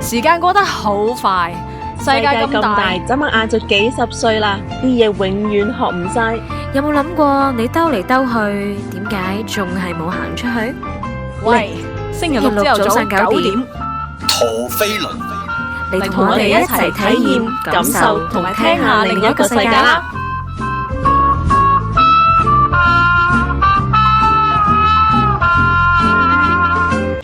時間過得好快，世界咁大，眨下眼就幾十歲啦，啲嘢永遠學唔晒。有冇諗過你兜嚟兜去，點解仲係冇行出去？喂，星期六朝頭早9點，陀飛輪，嚟同我哋一齊體驗、感受同埋聽下另一個世界啦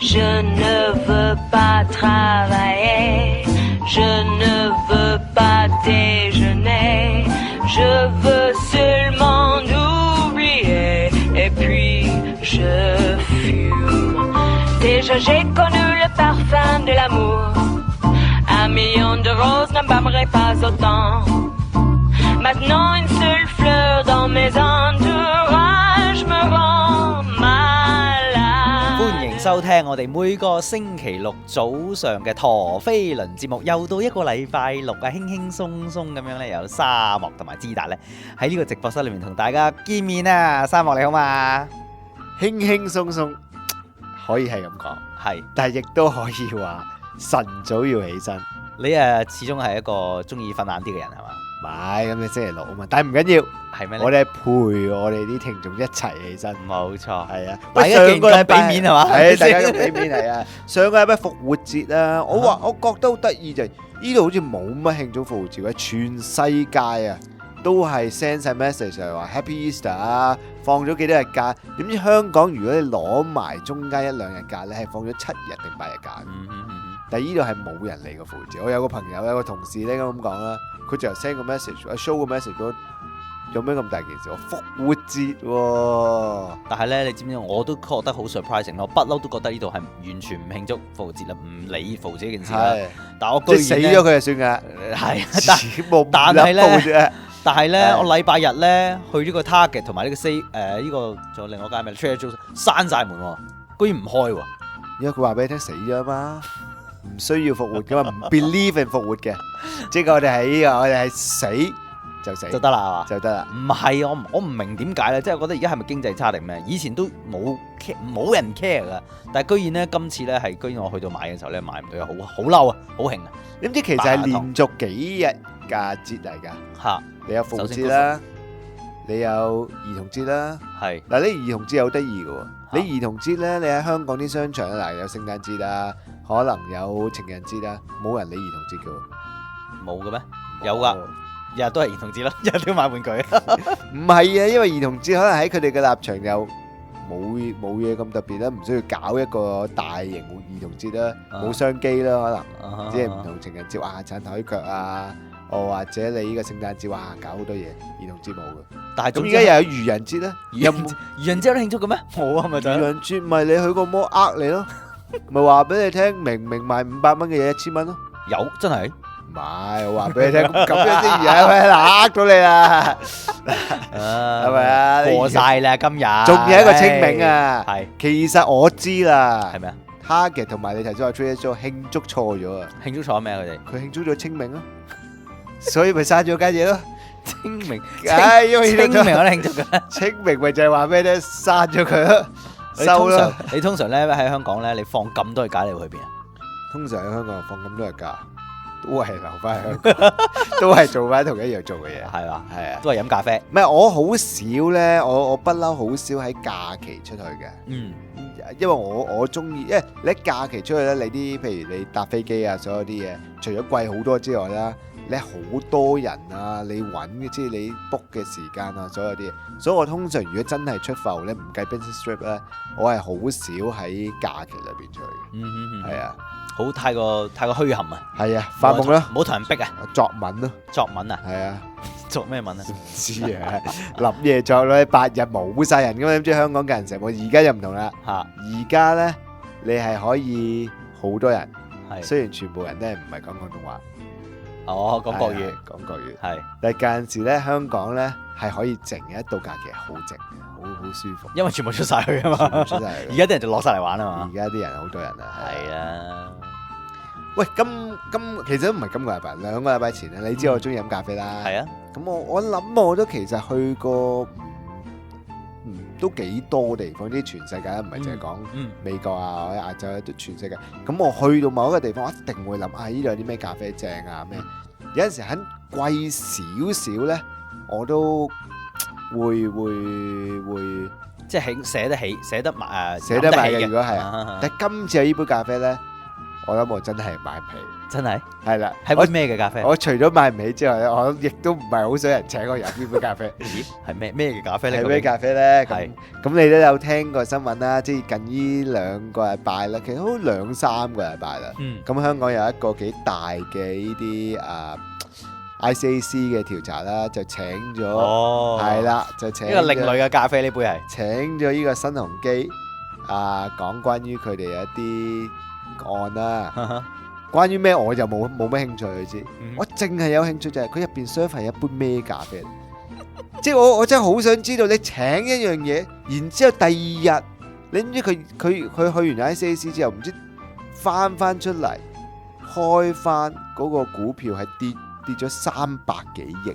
！Je ne veux pas travailler, je ne veux pas déjeuner, je veux seulement oublier et puis je fume. Déjà j'ai connu le parfum de l'amour, 1 million de roses n'embâmerait pas autant. Maintenant une seule fleur dans mes entourages me rend malade. 歡迎收聽我哋每個星期六早上嘅陀飛輪節目，又到一個禮拜六啊，輕輕鬆鬆咁樣咧，有沙漠同埋知達咧喺呢個直播室裏面同大家見面啊！沙漠你好嘛？輕輕鬆鬆可以係咁講，係，但係亦都可以話晨早要起身。你始終係一個中意瞓晏啲嘅人係嘛？唔係，咁你星期六啊嘛，但係唔緊要，係咩？我哋係陪我哋啲聽眾一齊起身。冇錯，係啊，大家上個禮拜俾面係嘛？係大家咁俾面係啊。上個禮拜復活節啊，我覺得好得意就係呢度好似冇乜慶祝復活節嘅，全世界啊都係 send 晒 message 嚟話 Happy Easter 啊，放咗幾多日假？點知香港如果你攞埋中間1-2日假咧，係放咗7日定8日假。但係呢度係冇人嚟過復活節。我有個朋友有個同事咧咁講啦，佢就 send 個 message，show 個 message 咗，有咩咁大件事？我復活節喎，但係咧，你知唔知？我都覺得好 surprising 咯，不嬲都覺得呢度係完全唔慶祝復活節啦，唔理復活節呢件事啦。但係我居然死咗佢就算㗎，係，但係咧，我禮拜日咧去呢個 Target 同埋呢個呢個仲有另外一間咩 Trader Joe's 閂晒門喎，居然唔開喎。因為佢話俾你聽死咗嘛，唔需要復活㗎嘛，唔 believe in 復活嘅，即係我哋係死就死就得啦，係嘛？就得啦。唔係我唔明點解咧，即係覺得而家係咪經濟差定咩？以前都冇人 care 噶，但係居然咧今次咧係居然我去到買嘅時候咧買唔到，好嬲啊，好興啊！你唔知其實係連續幾日假節嚟㗎嚇？你有復活節啦，你有兒童節啦，係嗱，你兒童節好得意嘅喎。你兒童節咧，你喺香港啲商場嗱有聖誕節啦，可能有情人節啦，冇人理兒童節嘅喎。冇嘅咩？有㗎。日日都係兒童節啦，日日都買玩具。唔係啊，因為兒童節可能喺佢哋嘅立場又冇嘢咁特別啦，唔需要搞一個大型兒童節啦，冇商機啦，可能即係唔同情人節哇撐台腳啊，或者你呢個聖誕節哇搞好多嘢，兒童節冇嘅。但係咁而家又有愚人節咧，愚人節有得慶祝嘅咩？冇啊，咪就係愚人節咪你去個摩呃你咯，咪話俾你聽，明賣500蚊嘅嘢1000蚊咯，有真係。唔係，我話俾你聽，咁樣啲而家咪呃到你啦，係咪啊？過晒啦，今日仲有一個清明啊，係，其實我知啦，係咩啊 ？Target 同埋你頭先話 Trader Joe 慶祝錯咗啊！慶祝錯咩啊？佢哋佢慶祝咗清明咯，所以咪刪咗間嘢咯。清明，因為清明我都慶祝嘅，清明咪就係話咩咧？刪咗佢咯，收咯。你通常咧喺香港咧，你放咁多日假，你會去邊啊？通常喺香港放咁多日假。都係留翻喺香港，都係做翻同一樣做嘅嘢，係嘛？係啊，都係飲咖啡。唔係我好少咧，我不嬲好少喺假期出去嘅。因為我中意，因為你喺假期出去咧，你啲譬如你搭飛機啊，所有啲嘢，除咗貴好多之外啦，你好多人啊，你揾嘅即係你 book 嘅時間啊，所有啲嘢，所以我通常如果真係出埠咧，唔計 business trip 咧，我係好少喺假期裏邊出去嘅。係啊。好太過虛冚啊！係啊，發夢啦，唔好同人逼啊！作文咯，作文啊，係啊，作咩文啊？唔知啊，諗嘢作咯，8日冇晒人噶嘛，點知香港嘅人成日，而家就唔同啦。而家咧你係可以好多人，雖然全部人咧唔係講廣東話，講國語，講國語，係。但係間時咧香港咧係可以靜嘅，一到假期好靜。好舒服，因為全部出晒去啊嘛，而家啲人就攞晒嚟玩啊嘛，而家啲人好多人啊，係啊。喂，其實都唔係今個禮拜，2個禮拜前咧，你知我中意飲咖啡啦，係啊。咁我諗我都其實去過都幾多地方，啲全世界唔係淨係講美國啊或者亞洲，都全世界。咁我去到某一個地方，我一定會諗呢度有啲咩咖啡正啊咩？有陣時肯貴少少咧，我都會即係捨得起、捨得買捨得買嘅。嘅。如果係，但係今次有呢杯咖啡咧，我諗我真係買唔起。真係係啦，係杯咩嘅咖啡？我除咗買唔起之外咧，我亦都唔係好想人請我飲呢杯咖啡。咦，係咩嘅咖啡咧？係咩咖啡咧？係咁你都有聽過新聞啦，即係近呢2個禮拜啦，其實好2-3個禮拜啦。咁香港有一個幾大嘅呢啲ICAC 嘅調查啦，就請咗係啦，就請一個另類嘅咖啡，呢杯係請咗呢個新鴻基講關於佢哋有一啲案啦。關於咩我就冇乜興趣去知，我淨係有興趣就係佢入邊 serve 係一杯咩咖啡，即係我真係好想知道你請一樣嘢，然之後第二日你唔知佢去完 ICAC 之後，唔知翻出嚟開翻嗰個股票係跌咗300幾億。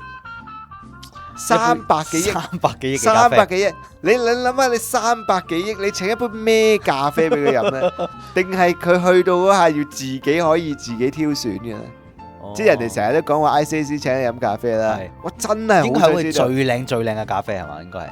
300幾億300幾億，你諗下，你300幾億，你請一杯咩咖啡俾佢飲呢？定係佢去到嗰下要自己可以自己挑選嘅咧？即係人哋成日都講話 ICAC 請你飲咖啡啦，我真係好想知道最靚嘅咖啡係嘛？應該係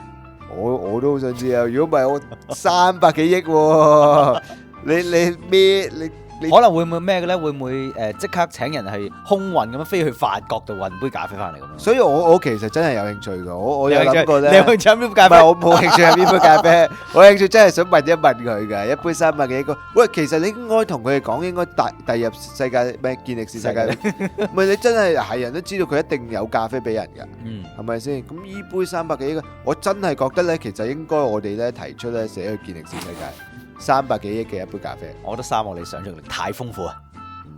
我都好想知啊！如果唔係我300幾億喎，你咩你？可能會唔會咩嘅咧？會唔會即刻請人係空運咁樣飛去法國度運杯咖啡翻嚟咁樣？所以我其實真係有興趣㗎，我有諗過咧。你有興趣飲邊杯咖啡？唔係我冇興趣飲邊杯咖啡，我興趣真係想問一問佢㗎。一杯300幾個，喂，其實你應該同佢哋講，應該帶入世界咩健力士世界。唔係你真係人都知道佢一定有咖啡俾人㗎，係咪先？咁呢杯300幾個，我真係覺得咧，其實應該我哋咧提出咧寫去健力士世界。300幾億嘅一杯咖啡，我覺得3億你想象力太豐富啊！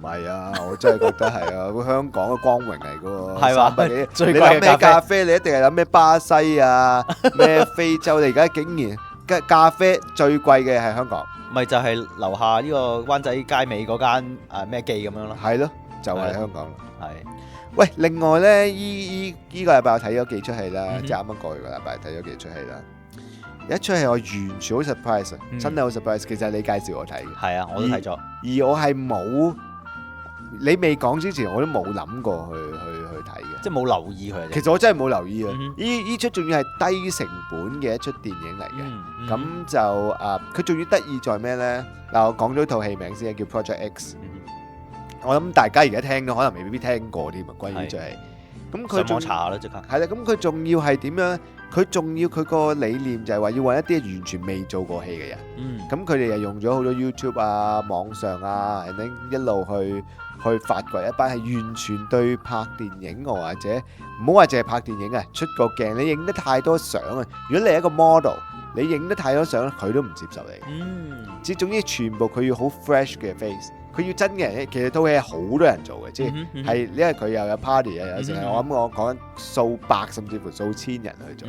唔係啊，我真係覺得係啊，香港嘅光榮嚟㗎喎。係嘛？300幾億，最貴嘅你諗咩咖啡？你一定係諗咩巴西啊，咩非洲？你而家竟然咖啡最貴嘅係香港，咪就係樓下呢個灣仔街尾嗰間咩記咁樣咯。係咯，就係香港。係。喂，另外咧，呢個禮拜我睇咗幾出戲啦，即係啱啱過去個禮拜睇咗幾出戲啦。有一出戲我完全好 surprise，真係好 surprise。其實你介紹我睇嘅，係啊，我都睇咗。而我係冇你未講之前，我都冇諗過去睇嘅，即係冇留意佢。其實我真係冇留意啊！呢出仲要係低成本嘅一出電影嚟嘅，咁就佢仲要得意在咩呢？嗱，我講咗套戲名先，叫 Project X。我諗大家而家聽嘅可能未必聽過添啊，關於呢出戲。咁佢仲查下啦，即刻。係啦，咁佢仲要係點樣？佢個理念就係話要揾一啲完全未做過戲嘅人。咁佢哋又用咗好多 YouTube 啊、網上啊，一路去發掘一班係完全對拍電影或者唔好話淨係拍電影啊，出個鏡你影得太多相啊！如果你係一個 model，你影得太多相，佢都唔接受你。即係總之全部佢要好 fresh 嘅 face。佢要真嘅人，其實套戲係好多人做嘅，即係因為佢又有 party 啊，有時我諗我講緊數百甚至乎數千人去做，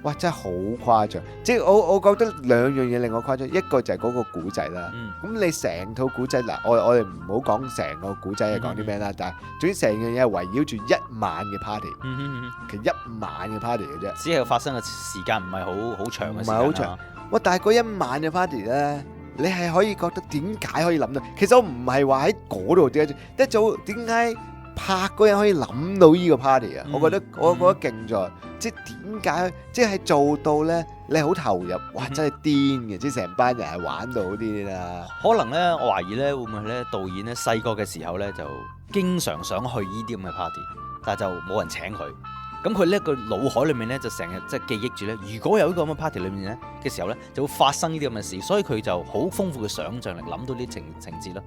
哇！真係好誇張，即係我覺得兩樣嘢令我誇張，一個就係嗰個古仔啦。咁你成套古仔嗱，我哋唔好講成個古仔係講啲咩啦，但係總之成樣嘢係圍繞住一晚嘅 party，其實一晚嘅 party 嘅啫，只係發生嘅時間唔係好長嘅時間，唔係好長。哇！但係嗰一晚嘅 party 咧。你係可以覺得點解可以諗到？其實我唔係話喺嗰度點解拍嗰人可以諗到呢個 party 啊？我覺得勁在，即係點解？即係做到咧，你好投入，哇！真係癲嘅，即係成班人係玩到啲啦。可能咧，我懷疑咧會唔會咧導演咧細個嘅時候咧就經常想去呢啲咁嘅 party，但係就冇人請佢。咁佢呢個腦海裏面咧就成日即係記憶住咧，如果有呢個咁嘅 party 裏面咧嘅時候咧，就會發生呢啲咁嘅事，所以佢就好豐富嘅想像力，諗到啲情節咯。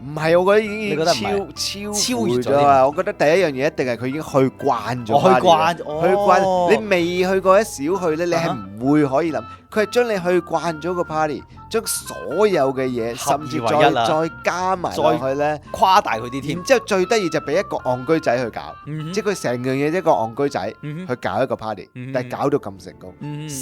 唔係，我覺得已經超越咗啊！我覺得第一樣嘢一定係佢已經去慣咗，去慣。你未去過一少去咧，你係唔會可以諗。佢係將你去慣咗個 party，將所有嘅嘢，甚至再加埋落去咧，誇大佢啲添。然之後最得意就俾一個戇居仔去搞，即係佢成樣嘢一個戇居仔去搞一個 party，但係搞到咁成功，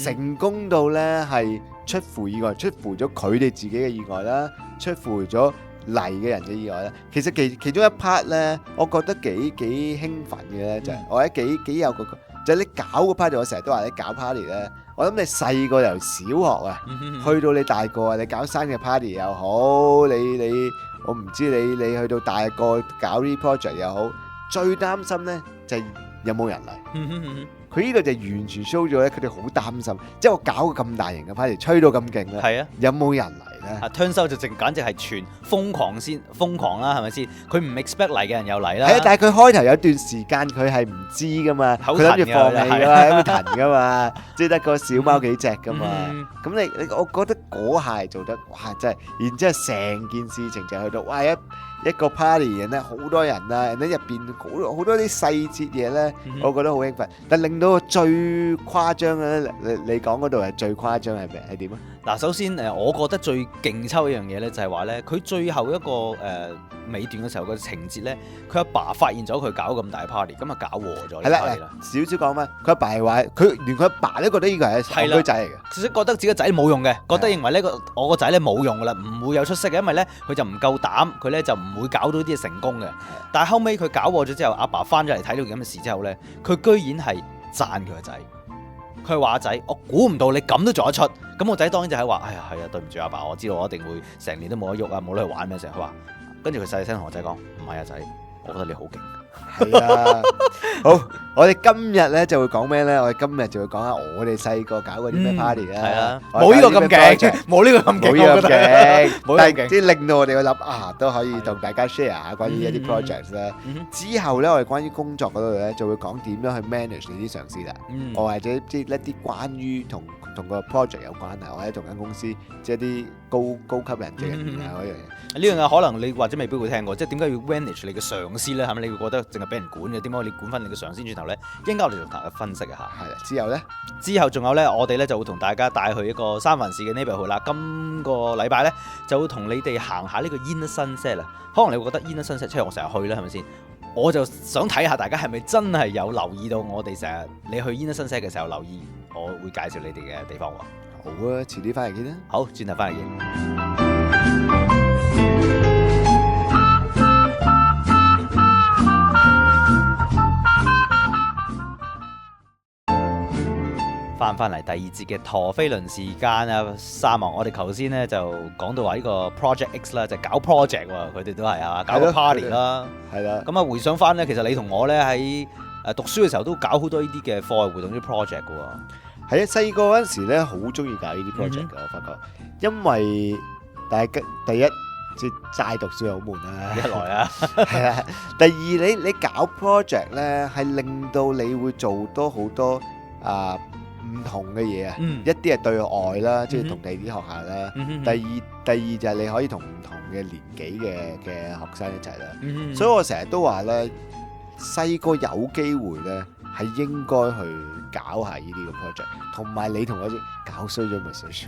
成功到咧係出乎意外，出乎咗佢哋自己嘅意外啦，出乎咗嚟嘅人嘅意外咧。其實其中一 part 咧，我覺得幾興奮嘅咧，就係我覺得幾有嗰個就係你搞個 party，我成日都話你搞 party 咧，我諗你細個由小學啊，去到你大個啊，你搞生日 party 又好，你我唔知你去到大個搞啲 project 又好，最擔心咧就係有冇人嚟。佢呢個就完全 show 咗咧，佢哋好擔心，即係我搞個咁大型嘅 party，吹到咁勁咧，係啊，有冇人嚟咧？啊 turns out 就簡直係全瘋狂啦，係咪先？佢唔 expect 嚟嘅人又嚟啦。係啊，但係佢開頭有段時間佢係唔知噶嘛，佢諗住放棄噶嘛，喺度騰噶嘛，即係得個小貓幾隻噶嘛。咁你我覺得嗰下係做得哇，真係，然之後成件事情就去到哇一個 party 人咧，好多人啊，人咧入邊好多啲細節嘢咧，我覺得好興奮。但令到最誇張嘅咧，你講嗰度係最誇張係咩？係點啊？嗱，首先我覺得最勁抽一樣嘢咧，就係話咧，佢最後一個尾段嘅時候個情節咧，佢阿爸發現咗佢搞咁大 party，咁啊搞和咗呢 party 啦。少少講咩？佢阿爸係話，佢連佢阿爸都覺得呢個係戇居仔嚟嘅，其實覺得自己個仔冇用嘅，覺得認為呢個我個仔咧冇用噶啦，唔會有出息嘅，因為咧佢就唔夠膽，佢咧就唔會搞到啲嘢成功嘅。但係後尾佢搞和咗之後，阿爸翻咗嚟睇到件咁嘅事之後咧，佢居然係讚佢個仔。佢話仔，我估唔到你咁都做得出。咁我仔當然就係話，哎呀係啊，對唔住阿爸，我知道我一定會成年都冇得喐啊，冇得去玩咩成日。佢話，跟住佢細聲同我仔講，唔係啊仔，我覺得你好勁。係啊，好，我哋今日咧就會講咩咧？我哋今日就會講下我哋細個搞過啲咩 party 啦。係啊，冇呢個咁勁，冇呢個咁勁，冇呢個咁勁，但係即係令到我哋去諗啊，都可以同大家 share 下關於一啲 projects 咧。之後咧，我哋關於工作嗰度咧，就會講點樣去 manage 你啲上司啦。我或者即係一啲關於同個 project 有關啊，或者同間公司即係啲高級人職人員啊嗰樣嘢。呢樣嘢可能你或者未必會聽過，即係點解要 manage 你嘅上司咧？係咪你會覺得淨係俾人管嘅？點解你管翻你嘅上司轉頭咧？一陣間我哋同大家分析一下。係啦，之後仲有咧，我哋咧就會同大家帶去一個三藩市嘅 neighborhood 啦。今個禮拜咧就會同你哋行下呢個 Inner Sunset 啦。可能你會覺得 Inner Sunset 即係我成日去啦，係咪先？我就想睇下大家係咪真係有留意到我哋成日你去 Inner Sunset 嘅時候留意，我會介紹你哋嘅地方喎。好啊，遲啲翻嚟見啦。好，轉頭翻嚟見。翻嚟第二節嘅陀飛輪時間啊，沙漠，我哋頭先咧就講到話呢個 Project X 啦，就搞 project 喎，佢哋都係啊，搞個 party 啦，係啦。咁啊，回想翻咧，其實你同我咧喺讀書嘅時候都搞好多呢啲嘅課外活動啲 project 嘅喎。係啊，細個嗰陣時咧，好中意搞呢啲 project 嘅，我發覺，因為第一即係齋讀書好悶啦，一來啊，係啊，第二你搞 project 咧係令到你會做多好多唔同嘅嘢啊，一啲係對外啦，即係同第二啲學校啦。第二就係你可以同唔同嘅年紀嘅學生一齊啦。所以我成日都話咧，細個有機會咧係應該去搞下呢啲嘅 project， 同埋你同我搞衰咗咪衰咗。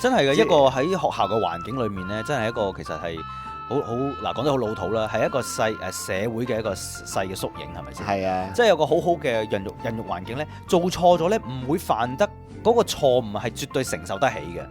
真係嘅，一個喺學校嘅環境裏面咧，真係一個其實係。好嗱，講得好老土啦，係一個細社會嘅一個細嘅縮影，係咪先？係啊，即係有個好好嘅孕育環境咧，做錯咗咧唔會犯得嗰個錯誤係絕對承受得起嘅。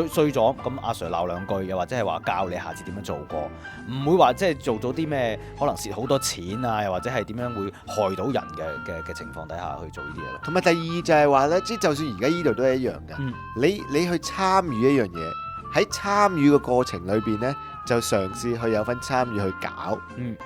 衰咗咁阿 Sir 鬧兩句，又或者係話教你下次點樣做過，唔會話即係做咗啲咩可能蝕好多錢啊，又或者係點樣會害到人嘅情況底下去做呢啲嘢咯。同埋第二就係話咧，即係就算而家呢度都係一樣嘅，你去參與一樣嘢，喺參與嘅過程裏邊咧。就嘗試去有份參與去搞，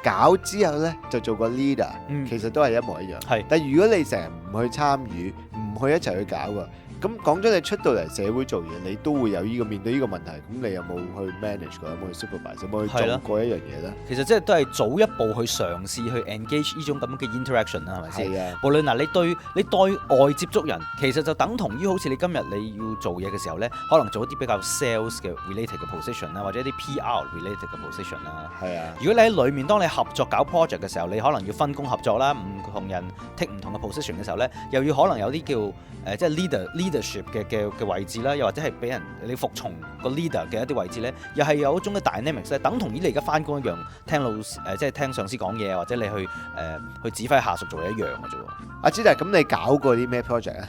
搞之後呢就做個 leader，其實都係一模一樣。但係如果你成日唔去參與，唔去一齊去搞㗎。咁講咗你出到嚟社會做嘢，你都會有面對呢個問題。咁你有冇去 manage 過？有冇去 supervise？有冇去做過一樣嘢咧？其實即係都係早一步去嘗試去 engage 呢種咁嘅 interaction 啦，係咪先？係啊。無論嗱，你對外接觸人，其實就等同於好似你今日你要做嘢嘅時候咧，可能做一啲比較 sales 嘅 related 嘅 position 啦，或者一啲 PR related 嘅 position 啦。係啊。如果你喺裡面，當你合作搞 project 嘅時候，你可能要分工合作啦，唔同人 take 唔同嘅 position 嘅時候咧，又要可能有啲叫即係 leadership 嘅位置啦，又或者係俾人你服從個 leader 嘅一啲位置咧，又係有一種嘅 dynamics 咧，等同於你而家翻工一樣，聽即係聽上司講嘢，或者你去指揮下屬做嘢一樣嘅啫喎。阿芝達，咁你搞過啲咩 project 啊？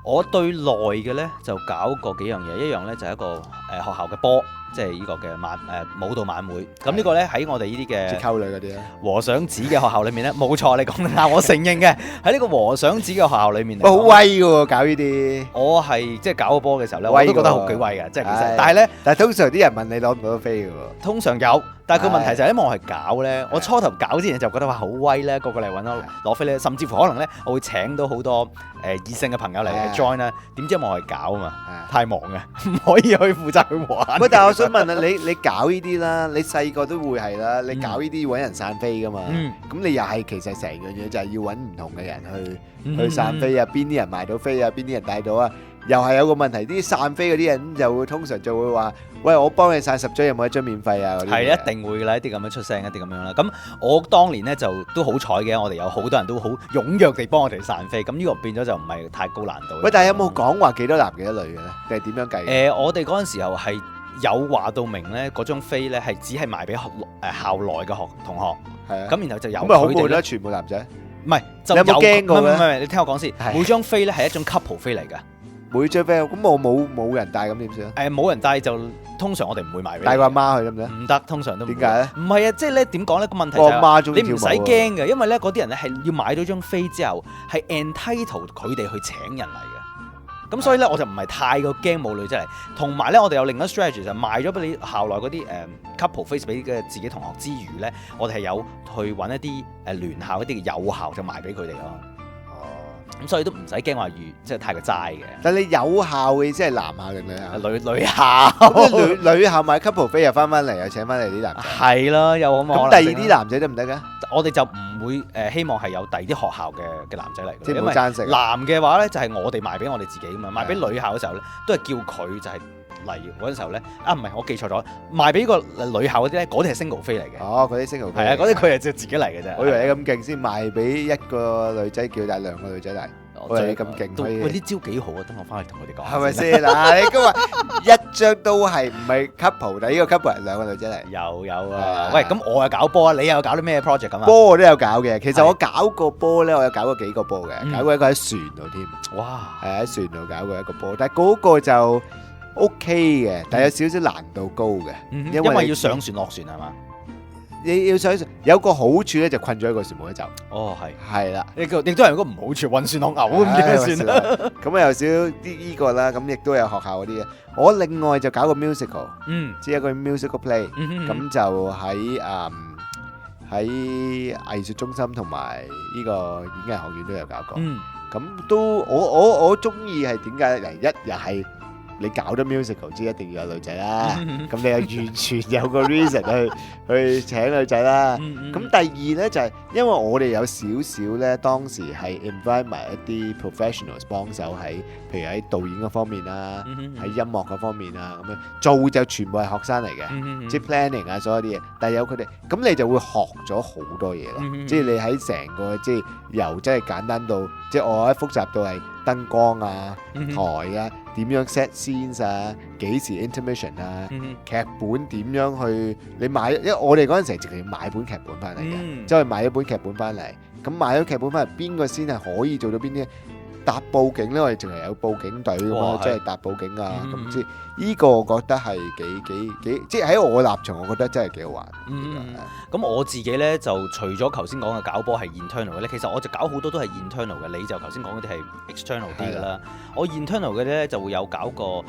我對內嘅咧就搞過幾樣嘢，一樣咧就係一個學校嘅波，即係呢個嘅舞蹈晚會。咁呢個咧喺我哋呢啲嘅溝女嗰啲咧，和尚寺嘅學校裏面咧，冇錯，你講得啱，我承認嘅喺呢個和尚寺嘅學校裏面嚟講，好威嘅喎，搞呢啲。我係即係搞個波嘅時候咧，我威都覺得喎好幾威嘅，即係其實係。但係咧，但係通常啲人問你攞唔攞到飛嘅喎。通常有，但係個問題就係因為我係搞咧，我初頭搞之前就覺得話好威咧，個個嚟揾我攞飛咧，甚至乎可能咧我會請到好多異性嘅朋友嚟 join 啦。點知因為我係搞啊嘛，太忙嘅，唔可以去負責去玩。喂，但係我想問啊，你搞呢啲啦，你細個都會係啦，你搞呢啲揾人散飛噶嘛？咁你又係其實成樣嘢就係要揾唔同嘅人去散飛啊，邊啲人買到飛啊，邊啲人帶到啊？又係有個問題，啲散飛嗰啲人就會通常就會話：喂，我幫你散10張，有冇1張免費啊？嗰啲係一定會㗎啦，一啲咁樣出聲，一啲咁樣啦。咁我當年咧就都好彩嘅，我哋有好多人都好踴躍地幫我哋散飛，咁呢個變咗就唔係太高難度。喂，但係有冇講話幾多男幾多女嘅咧？定係點樣計？我哋嗰陣時候係有話到明咧，嗰張飛咧係只係賣俾校內嘅同學。係啊。咁然後就由咁咪好佢哋咧，悶啦，全部男仔。唔係就你有冇驚過咧？唔係，你聽我講先。係每張飛咧係一張 couple 飛嚟㗎。每張飛咁我冇人帶咁點算？冇人帶就通常我哋唔會賣俾你。帶個阿媽去得唔得？唔得，通常都唔會。點解咧？唔係啊，即係咧點講咧，個問題就個阿媽中意係你唔使跳舞喎驚嘅，因為咧嗰啲人咧係要買到張飛之後係 entitle 佢哋去請人嚟嘅。咁所以咧我就唔係太過驚冇女仔嚟，同埋咧我哋有另一個 strategy 就賣咗俾你校內嗰啲couple face 俾嘅自己同學之餘咧，我哋係有去揾一啲聯校一啲嘅友校就賣俾佢哋咯。咁所以都唔使驚話即係太過齋嘅。但係你有效嘅即係男校定女校？女校，咁女校買 couple 飛又翻嚟，又請翻嚟啲男仔。係啦，有咁咁第二啲男仔得唔得㗎？我哋就唔會希望係有第二啲學校嘅男仔嚟嘅，即係因為冇爭食。男嘅話咧就係我哋賣俾我哋自己㗎嘛，賣俾女校嘅時候咧都係叫佢就係嚟嗰陣時候咧唔係我記錯咗，賣俾個女校嗰啲咧嗰啲係 single 飛嚟嘅。哦，嗰啲 single 飛。係啊，嗰啲佢係自己嚟嘅啫。我以為你咁勁先賣俾一個女仔叫，但係2個女仔嚟。我以為你咁勁可以。喂，呢招幾好啊！等我翻去同佢哋講。係咪先嗱？你今日一張都係唔係 couple，但係呢個 couple 係2個女仔嚟。有啊。喂，咁我又搞波啊，你又搞啲咩 project 咁啊？波我都有搞嘅，其實我搞過波咧，我有搞過幾個波嘅，搞過一個喺船度添。哇！係喺船度搞過一個波，但係嗰個就 OK 嘅，但係有少少難度高嘅，因為要上船落船係嘛？你要上船有個好處咧，就困咗喺個船冇得走。哦，係啦，亦都係有個唔好處，暈船落牛咁點算啊？咁啊有少少啲呢個啦，咁亦都有學校嗰啲嘅。我另外就搞個 musical，即係一個 musical play，咁就喺藝術中心同埋呢個演藝學院都有搞過。咁都我中意係點解咧？一又係你搞得 musical，知一定要有女仔啦。咁你又完全有個 reason 去請女仔啦。咁第二咧就係因為我哋有少少咧，當時係 invite 埋一啲 professionals 幫手喺，譬如喺導演嗰方面啦，喺音樂嗰方面啊，咁樣做就全部係學生嚟嘅，即係 planning 啊，所有啲嘢。但係有佢哋，咁你就會學咗好多嘢啦。即係你喺成個即係由真係簡單到，即係我喺複雜到係燈光啊、台啊。點樣 set scenes 啊？幾時 intermission 啊？劇本點樣去？你買，因為我哋嗰陣時直情要買本劇本翻嚟嘅，即係買一本劇本翻嚟。咁買咗劇本翻嚟，邊個先係可以做到邊啲？搭佈景咧，我哋淨係有佈景隊咁嘛，即係搭佈景啊。咁即係呢個，我覺得係幾，即係喺我立場，我覺得真係幾好玩。咁我自己咧就除咗頭先講嘅搞波係 internal 嘅咧，其實我就搞好多都係 internal 嘅。你就頭先講嗰啲係 external 啲㗎啦。我 internal 嘅咧就會有搞個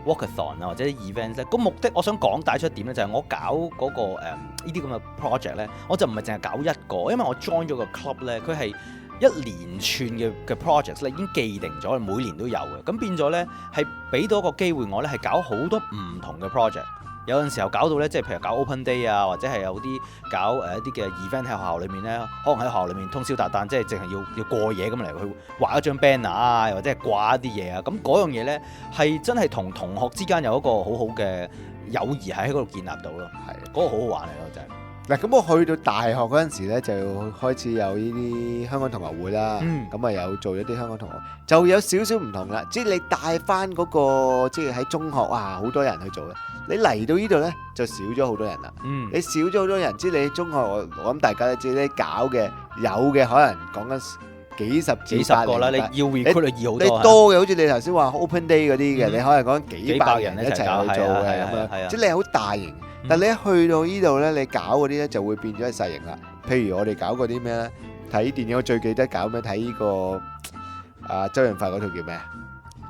walkathon 啊，或者 event 咧。個目的我想講帶出一點咧，就係我搞嗰個呢啲咁嘅 project 咧，我就唔係淨係搞一個，因為我 join 咗個 club 咧，佢係一連串嘅 projects 咧已經既定咗，每年都有嘅。咁變咗咧係俾到一個機會我咧係搞好多唔同嘅 project。有陣時候搞到咧，即係譬如搞 open day 啊，或者係有啲搞一啲嘅 event 喺學校裏面咧，可能喺學校裏面通宵達旦，即係淨係要過夜咁嚟去畫一張 banner 啊，或者係掛一啲嘢啊。咁嗰樣嘢咧係真係同同學之間有一個好好嘅友誼係喺嗰度建立到咯。係嗰個好好玩嚟咯，真係。嗱，咁我去到大學嗰陣時咧，就開始有呢啲香港同學會啦。咁啊有做一啲香港同學，就有少少唔同啦。即係你帶翻嗰個，即係喺中學好多人去做咧。你嚟到呢度咧，就少咗好多人啦。你少咗好多人，即係你中學我諗大家都知，你搞嘅有嘅可能講緊幾十幾十個啦，你要 recruit 你易好你多。多嘅，好似你頭先話 open day 嗰啲嘅，嗯你可能講幾百人一齊去做嘅係啊咁樣，係啊即係你係好大型。但你一去到呢度咧，你搞嗰啲咧就會變咗係細型啦。譬如我哋搞過啲咩咧？睇電影我最記得搞咩？睇呢個周潤發嗰套叫咩啊？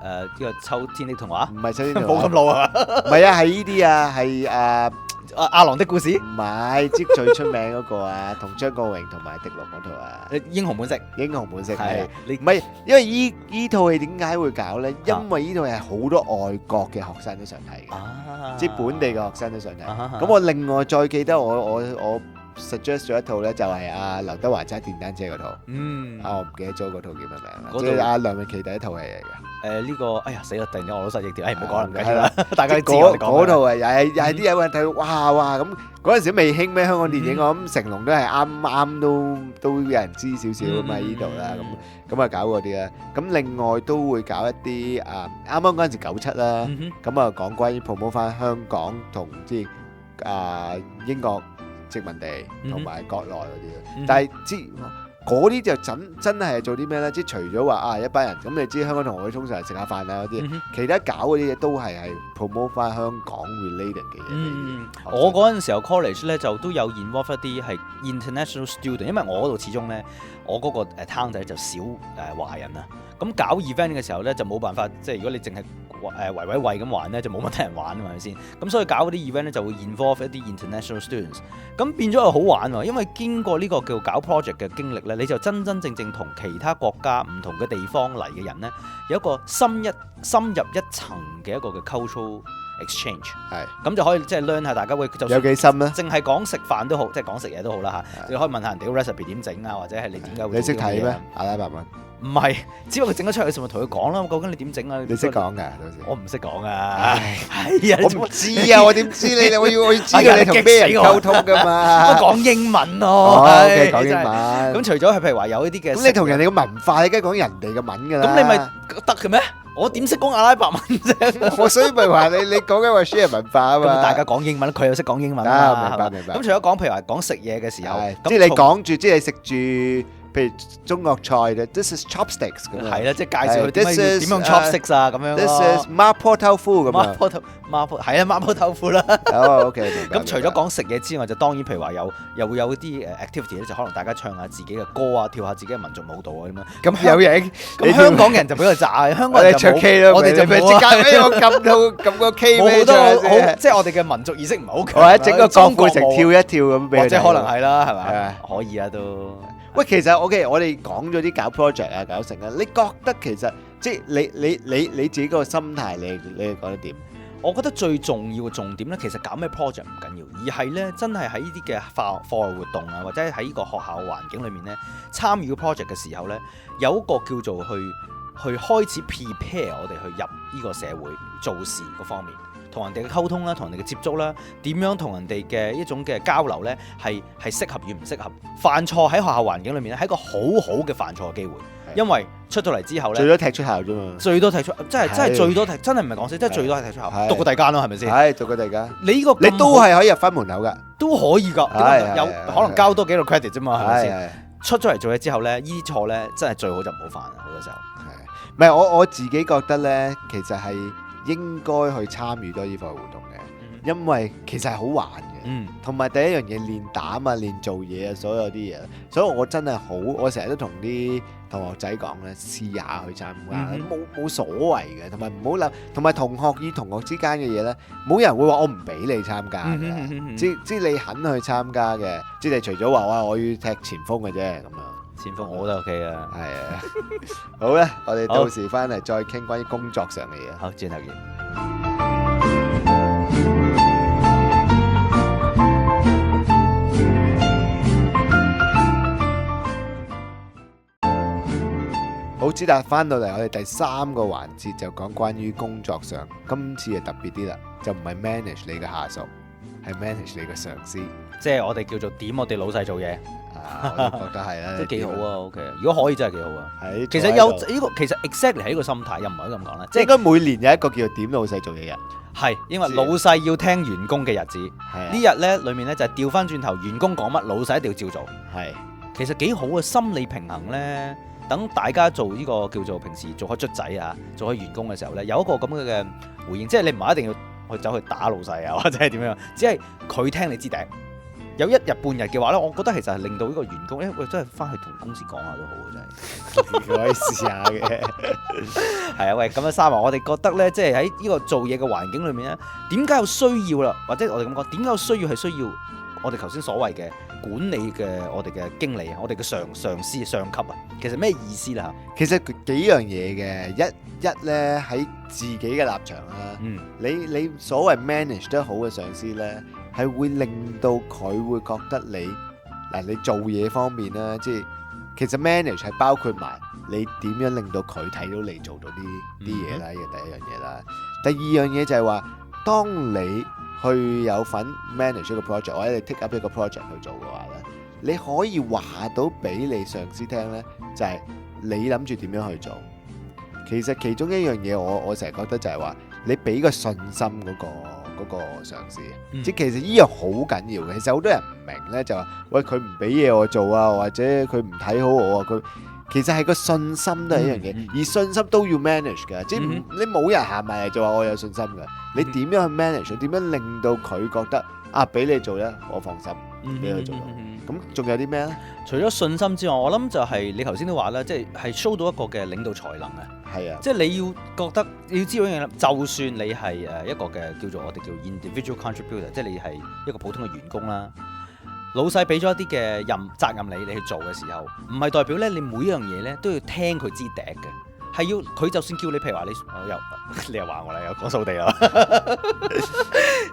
呢個秋天的童話唔係秋天冇咁老啊，唔係啊，係呢啲啊，係阿郎的故事，唔係即最出名嗰個啊，同張國榮同埋狄龍嗰套啊，英雄本色英雄本色係係。你唔係，因為依套戲點解會搞咧？因為呢套戲係好多外國嘅學生都想睇嘅，啊即係本地嘅學生都想睇。啊咁我另外再記得我 suggest 咗一套咧，就係阿劉德華揸電單車嗰套。我唔記得咗嗰套叫咩名啦，嗰套即係阿梁詠琪第一套戲嚟嘅。呢個哎呀死啦！突然間我都失憶條，唔好講啦，唔緊係啦要啦，大家都知我哋講嗰套啊，又係啲人睇到哇咁嗰陣時未興咩香港電影，我諗成龍都係啱都有人知少少咁喺呢度啦，咁啊搞嗰啲啦。咁另外都會搞一啲啱啱嗰陣時97啦，咁啊講關於 promote 翻香港同即係英國殖民地同埋國內嗰啲，但係嗰啲就真係做啲咩咧？即係除咗話一班人咁，你知香港同學通常食下飯啊嗰啲，其他搞嗰啲嘢都係 promote 翻香港 related 嘅嘢。我嗰陣時候 college 咧就都有 involve 一啲係 international student，因為我嗰度始終咧，我嗰個攤仔就少華人啊。咁搞 event 嘅時候咧就冇辦法，即係如果你淨係圍咁玩咧，就冇乜得人玩啊嘛，係咪先？咁所以搞嗰啲 event 咧就會 involve 一啲 international students，咁變咗又好玩喎，因為經過呢個叫搞 project 嘅經歷咧，你就真正同其他國家唔同嘅地方嚟嘅人咧，有一個深入一層嘅一個嘅 cultural exchange， 係咁就可以即係 learn 下大家會就有幾深咧？淨係講食飯都好，即係講食嘢都好啦嚇，你可以問下人哋個 recipe 點整啊，或者係你點解會你識睇咩？阿拉伯文？唔係，只不過整咗出嚟嘅時候咪同佢講啦。究竟你點整啊？你識講㗎？到時我唔識講啊。係啊，我唔知啊，我點知你？我要知道你同咩人溝通㗎嘛？我講英文咯。OK，講英文。咁除咗係譬如話有一啲嘅，咁你同人哋嘅文化，你梗係講人哋嘅文㗎啦。咁你咪得嘅咩？我點識講阿拉伯文啫？我所以咪話你講緊話 share 文化啊嘛。咁大家講英文，佢又識講英文啊。明白。咁除咗講譬如話講食嘢嘅時候，即係你講住，即係你食住。譬如中國菜嘅 ，this is chopsticks 咁樣，係啦，即係介紹佢點樣 chopsticks 啊咁樣咯。This is 麻婆豆腐咁樣。麻婆豆腐啦。OK。咁除咗講食嘢之外，就當然譬如話又會有啲activity 咧，就可能大家唱下自己嘅歌啊，跳下自己嘅民族舞蹈啊咁樣。咁有型。咁香港人就比較渣，香港人就唱 K 咯，我哋就咪即刻我撳個 K 咩啫？即係我哋嘅民族意識唔係好強。或者整個郭富城跳一跳咁俾佢。或者可能係啦，係咪？可以啊都。喂，其實 OK，我哋講咗啲搞 project 啊，搞成啊，你覺得其實即係你自己個心態，你覺得點？我覺得最重要嘅重點咧，其實搞咩 project 唔緊要，而係咧真係喺呢啲嘅課外活動啊，或者喺呢個學校環境裏面咧，參與 project 嘅時候咧，有一個叫做去開始 prepare 我哋去入呢個社會做事嗰方面。同人哋嘅溝通啦，同人哋嘅接觸啦，點樣同人哋嘅一種嘅交流咧，係適合與唔適合？犯錯喺學校環境裏面咧，係一個好好嘅犯錯嘅機會，因為出到嚟之後咧，最多踢出校啫嘛，最多踢出，真係最多踢，真係唔係講笑，真係最多係踢出校，讀過第間咯，係咪先？係讀過第間，你呢個你都係可以入翻門口㗎，都可以㗎，有可能交多幾個 credit 啫嘛，係咪先？出咗嚟做嘢之後咧，呢啲錯咧，真係最好就唔好犯，好多時候。係，唔係我自己覺得咧，其實係應該去參與多啲課外活動嘅，因為其實係好玩嘅，同埋第一樣嘢練膽啊、練做嘢啊，所有啲嘢，所以我真係我成日都同啲同學仔講咧，試下去參加，冇所謂嘅，同埋唔好諗，同埋同學與同學之間嘅嘢咧，冇人會話我唔俾你參加嘅，即係你肯去參加嘅，即係除咗話哇我要踢前鋒嘅啫咁樣。前鋒我都 OK 啊，係啊，好啦，我哋到時翻嚟再傾關於工作上嘅嘢。好，轉頭見。好，知達翻到嚟，我哋第3個環節就講關於工作上，今次就特別啲啦，就唔係 manage 你嘅下屬，係 manage 你嘅上司，即係我哋叫做點我哋老細做嘢。我都覺得係啦，都幾好啊 ，OK。如果可以真係幾好啊。係，其實有呢個，其實 exactly 係一個心態，又唔可以咁講啦。即係應該每年有一個叫做點老細做嘢日。係，因為老細要聽員工嘅日子。呢日咧裏面咧就係調翻轉頭，員工講乜，老細一定要照做。係，其實幾好嘅心理平衡咧，等大家做呢個叫做平時做開卒仔啊，做開員工嘅時候咧，有一個咁嘅回應，即係你唔係一定要去走去打老細啊，或者係點樣，只係佢聽你支笛。有一日半日嘅話咧，我覺得其實係令到呢個員工，喂真係翻去同公司講下都好嘅，真係可以試下嘅。係啊，喂咁樣三華，我哋覺得咧，即係喺呢個做嘢嘅環境裏面咧，點解有需要啦？或者我哋咁講，點解有需要係需要我哋頭先所謂嘅管理嘅我哋嘅經理，我哋嘅上司上級啊？其實咩意思啦？其實幾樣嘢嘅，一咧喺自己嘅立場啦，你所謂 manage 得好嘅上司咧，係會令到佢會覺得你做嘢方面啦，即係其實 manage 係包括埋你點樣令到佢睇到你做到啲嘢啦，呢個第一樣嘢啦。第二樣嘢就係話，當你去有份 manage 一個 project 或者你 take up 一個 project 去做嘅話咧，你可以話到俾你上司聽咧，就係你諗住點樣去做。其實其中一樣嘢，我成日覺得就係話，你俾個信心嗰個上司，即係其實呢樣好緊要嘅。其實好多人唔明咧，就話喂，佢唔俾嘢我做啊，或者佢唔睇好我啊，佢其實係個信心都係一樣嘢，而信心都要 manage 嘅，即係你冇人行埋嚟就話我有信心嘅，你點樣去 manage？ 點樣令到佢覺得啊，俾你做咧，我放心，俾佢做到。咁仲有啲咩咧？除咗信心之外，我諗就係你頭先都話啦，即係 show 到一個嘅領導才能啊。係啊，即係你要覺得你要知道一樣嘢，就算你係一個嘅叫做我哋叫 individual contributor， 即係你係一個普通嘅員工啦。老細俾咗一啲嘅責任你去做嘅時候，唔係代表咧你每一樣嘢咧都要聽佢支笛嘅，係要佢就算叫你，譬如話你又話我啦，又講掃地啦，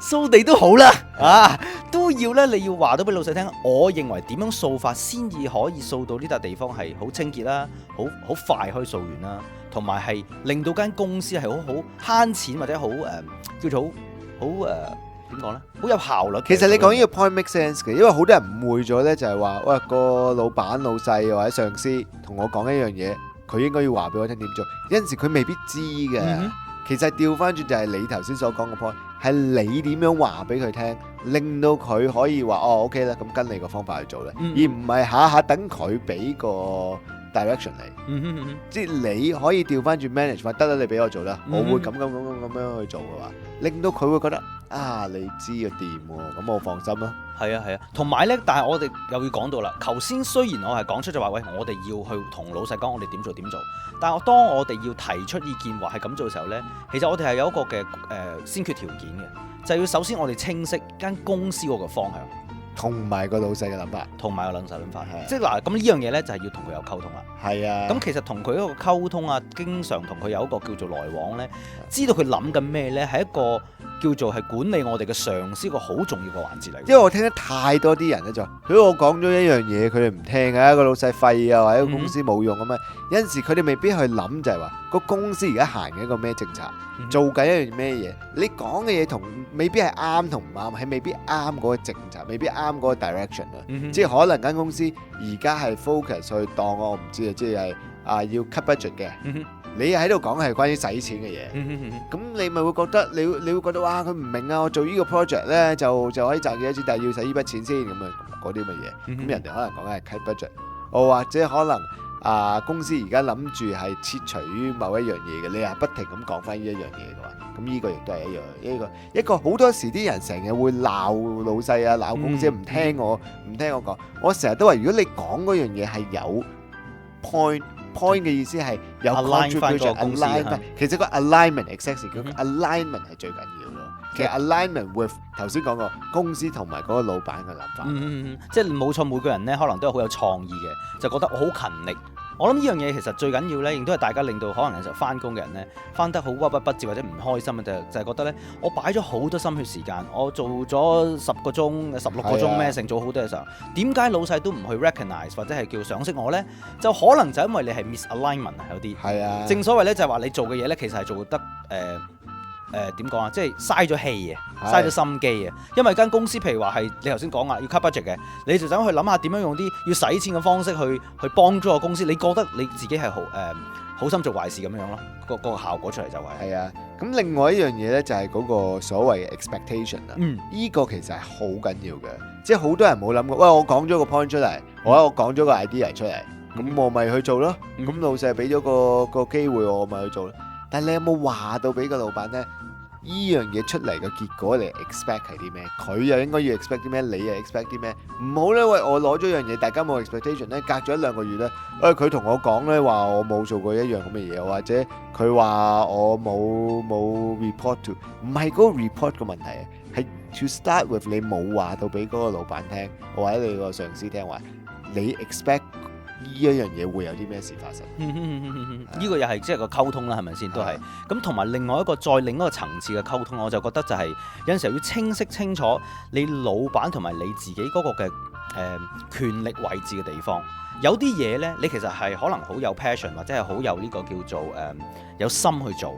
掃地都好啦，都要咧你要話到俾老細聽，我認為點樣掃法先至可以掃到呢笪地方係好清潔啦，好快可以掃完啦，同埋係令到間公司係好慳錢或者好叫做好點講咧？好有效率。其實你講呢個 point make sense 嘅，因為好多人誤會咗咧，就係話喂個老闆、老細或者上司同我講一樣嘢，佢應該要話俾我聽點做。有陣時佢未必知嘅。其實調翻轉就係你頭先所講嘅 point，係你點樣話俾佢聽，令到佢可以話哦 OK 啦，咁跟你個方法去做咧，而唔係下下等佢俾個 direction 你。即係你可以調翻轉 manage 話得啦，你俾我做啦，我會咁樣去做嘅話，令到佢會覺得你知啊掂喎，咁我放心啦。係啊，同埋咧，但係我哋又要講到啦。頭先雖然我係講出咗話，喂，我哋要去同老細講，我哋點做，但係當我哋要提出意見話係咁做嘅時候咧，其實我哋係有一個嘅先決條件嘅，就係要首先我哋清晰間公司嗰個方向。同埋個老細嘅諗法，即係嗱，咁呢樣嘢咧就係要同佢有溝通啦。係啊，咁其實同佢一個溝通啊，經常同佢有一個叫做來往咧，知道佢諗緊咩咧，係一個叫做係管理我哋嘅上司一個好重要嘅環節嚟。因為我聽得太多啲人咧就話，我講咗一樣嘢，佢哋唔聽啊，個老細廢啊，或者個公司冇用咁啊。有陣時佢哋未必去諗就係話個公司而家行緊一個咩政策，做緊一樣咩嘢，你講嘅嘢未必係啱同唔啱，係未必啱嗰個政策，未必啱嗰個 direction 啊。即係可能間公司而家係 focus 去當我唔知啊，即係要 cut budget 嘅。你喺度講係關於使錢嘅嘢，咁你咪會覺得你會覺得哇，佢唔明啊！我做呢個 project 咧就可以賺幾多錢，但係要使呢筆錢先咁啊，嗰啲乜嘢？咁人哋可能講緊係 cut budget，或者可能公司而家諗住係切除於某一樣嘢嘅，你係不停咁講翻呢一樣嘢嘅話，咁呢個亦都係一個好多時啲人成日會鬧老細啊，鬧公司唔聽我講，我成日都話，如果你講嗰樣嘢係有 point 嘅意思係有 contribution， 其實個 alignment，exactly 個 alignment 係最緊要咯。其實 alignment with 頭先講過公司同埋嗰個老闆嘅諗法，即係冇錯，每個人咧可能都好有創意嘅，就覺得我好勤力。我諗呢樣嘢其實最緊要咧，亦都係大家令到可能有時候翻工嘅人咧翻得好鬱鬱不志或者唔開心嘅，就係覺得咧，我擺咗好多心血時間，我做咗10個鐘、16個鐘咩成，做好多嘅時候，點解老細都唔去 recognize 或者係叫賞識我咧？就可能就因為你係 misalignment 有啲。係啊。正所謂咧就係話你做嘅嘢咧，其實係做得點講啊？即係嘥咗氣啊，嘥咗心機啊！因為間公司譬如話係你頭先講啊，要 cut budget 嘅，你就想去諗下點樣用啲要使錢嘅方式去幫助個公司。你覺得你自己係好心做壞事咁樣咯？個效果出嚟就係。係啊，咁另外一樣嘢咧就係嗰個所謂嘅 expectation 啊。呢個其實係好緊要嘅，即係好多人冇諗過。喂，我講咗個 point 出嚟，我講咗個 idea 出嚟，咁我咪去做咯。咁老細俾咗個機會我咪去做咯。但係你有冇話到俾個老闆呢？依樣嘢出嚟嘅結果你 expect 係啲咩？佢又應該要 expect 啲咩？你又 expect 啲咩？唔好咧，喂，我攞咗樣嘢，大家冇 expectation 咧，隔咗1-2個月咧，佢同我講咧話我冇做過一樣咁嘅嘢，或者佢話我冇 report to， 唔係嗰個 report 嘅問題，係 to start with 你冇話到俾嗰個老闆聽，或者你個上司聽話，你 expect 呢一樣嘢會有啲咩事發生？呢個又係即係個溝通啦，係咪先？都係咁，同埋另外一個另一個層次嘅溝通，我就覺得就係有陣時候要清晰清楚你老闆同埋你自己嗰個嘅權力位置嘅地方。有啲嘢呢，你其實係可能好有 passion 或者係好有呢個叫做有心去做，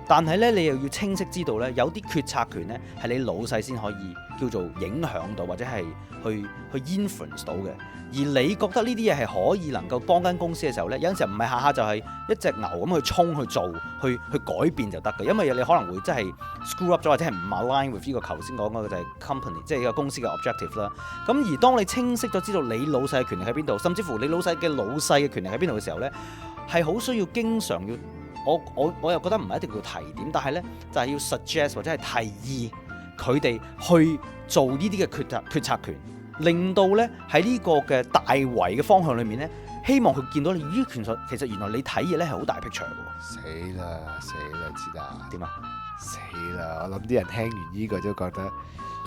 但係呢，你又要清晰知道呢，有啲決策權呢係你老細先可以叫做影響到或者係去 influence 到嘅。而你覺得呢啲嘢係可以能夠幫間公司嘅時候呢，有陣時候唔係下下就係一隻牛咁去衝去做去改變就得嘅，因為你可能會真係 screw up 咗或者係唔 align with 呢個頭先講嗰個就係 company 即係個公司嘅 objective 啦。咁而當你清晰咗知道你老細嘅權力喺邊度，甚至乎你老細嘅老細嘅權力喺邊度嘅時候呢，係好需要經常要我又覺得唔係一定要提點，但係呢就係要 suggest 或者係提議佢哋去做呢啲嘅決策權。令到咧喺呢個嘅大圍嘅方向裏面咧，希望佢見到你咦，其實原來你睇嘢咧係好大 picture 嘅喎。死啦，知啦點啊？死啦！我諗啲人聽完呢個都覺得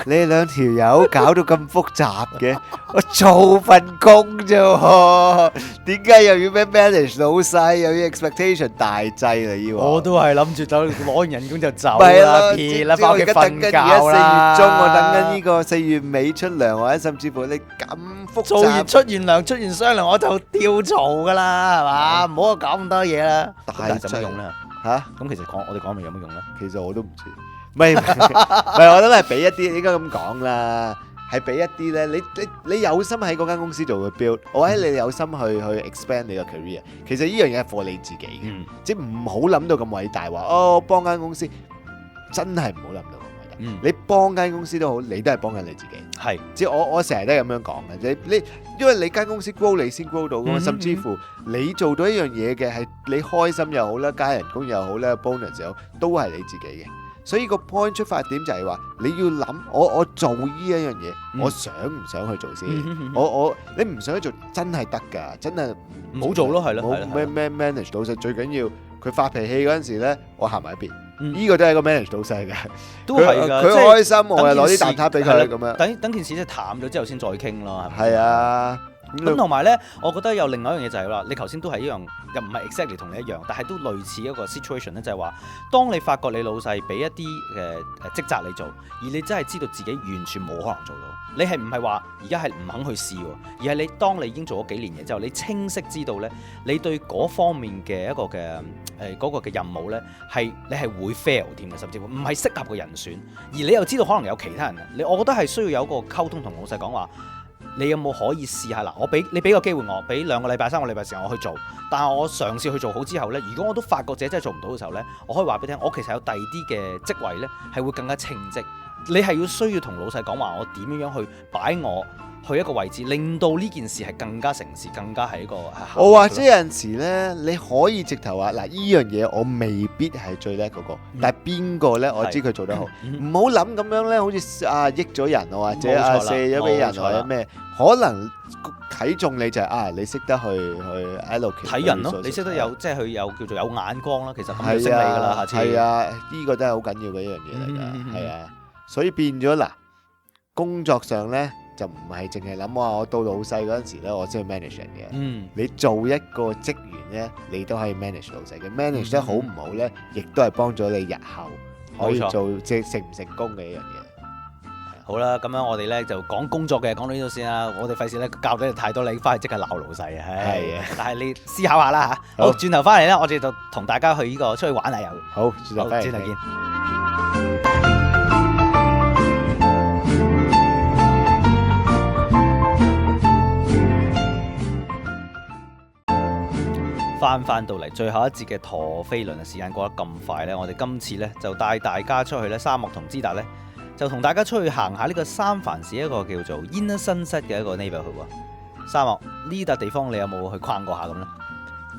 你哋兩條友搞到咁複雜嘅，我做份工啫喎，點解又要咩 manage 老細，又要 expectation 大劑啦？要我都係諗住走攞完人工就走係啦，撇啦，翻屋企瞓覺啦。而家4月中，我等緊呢個4月尾出糧，或者甚至乎你咁複雜，做完出完糧出完雙糧我就跳槽噶啦，係嘛？唔好搞咁多嘢啦。大但係有乜用咧？嚇？咁其實我哋講咪有乜用咧？其實我都唔知。唔係，我諗係俾一啲，應該咁講啦，係俾一啲咧。你有心喺嗰間公司做嘅 build，或者你有心去 expand 你個 career，其實呢樣嘢係 for 你自己嘅，即係唔好諗到咁偉大話哦，幫間公司真係唔好諗到咁偉大。你幫間公司都好，你都係幫緊你自己。係，即係我成日都係咁樣講嘅。你因為你間公司 grow 你先 grow 到噶嘛，甚至乎你做到一樣嘢嘅係你開心又好啦，加人工又好啦 bonus 又好，都係你自己嘅。所以個 point 出發點就係話，你要諗我做呢一樣嘢，我想唔想去做先？你唔想去做真係得㗎，真係唔好做咯，係咯，冇咩 manage 老細，最緊要佢發脾氣嗰陣時咧，我行埋一邊。呢個都係個 manage 老細嘅，都係㗎。佢開心，我又攞啲蛋撻俾佢咁樣。等件事即係淡咗之後先再傾咯，係咪？係啊。咁同埋咧，我覺得有另外一樣嘢就係啦，你頭先都係一樣，又唔係 exactly 同你一樣，但係都類似一個 situation 咧，就係話，當你發覺你老細俾一啲職責你做，而你真係知道自己完全冇可能做到，你係唔係話而家係唔肯去試喎？而係你當你已經做咗幾年嘢之後，你清晰知道咧，你對嗰方面嘅一個嘅嗰個嘅任務咧，你係會 fail 添嘅，甚至乎唔係適合嘅人選，而你又知道可能有其他人，我覺得係需要有一個溝通同老細講話。你有冇可以試下嗱？你俾個機會我，俾2個禮拜、3個禮拜時間我去做。但係我嘗試去做好之後呢，如果我都發覺自己真係做唔到嘅時候呢，我可以話俾你聽，我其實有第二啲嘅職位呢係會更加稱職。你係要需要同老細講話，我點樣去擺我去一個位置，令到呢件事係更加成事，更加係一個我或者有陣時呢，你可以直頭話嗱，呢樣嘢我未必係最叻嗰個，但係邊個呢？我知佢做得好，唔好諗咁樣呢，好似益咗人或者卸咗俾人或者咩，可能睇中你就係你識得去 allocate 睇人咯，你識得有即係佢有叫做有眼光啦，其實咁就識你㗎啦，下次係啊，呢個都係好緊要嘅一樣嘢嚟㗎，係啊，所以變咗嗱，工作上呢。就唔係淨係諗話我到老細嗰陣時咧，我先去 manage 人嘅。你做一個職員咧，你都可以 manage 老細嘅。manage 得好唔好咧，亦都係幫咗你日後可以做即係成唔成功嘅一樣嘢。好啦，咁樣我哋咧就講工作嘅，講到呢度先啦。我哋費事咧教得你太多，你翻去即刻鬧老細啊！係啊，但係你思考下啦嚇。好，轉頭翻嚟咧，我哋就同大家去呢個出去玩下又。好，轉頭翻嚟見。翻到嚟最後一節嘅陀飛輪，時間過得咁快呢，我哋今次呢就帶大家出去呢沙漠同之達呢，就同大家出去行下呢個三藩市一個叫做 Inner Sunset 嘅一個 neighborhood。沙漠呢笪地方你有冇去逛過下咁咧？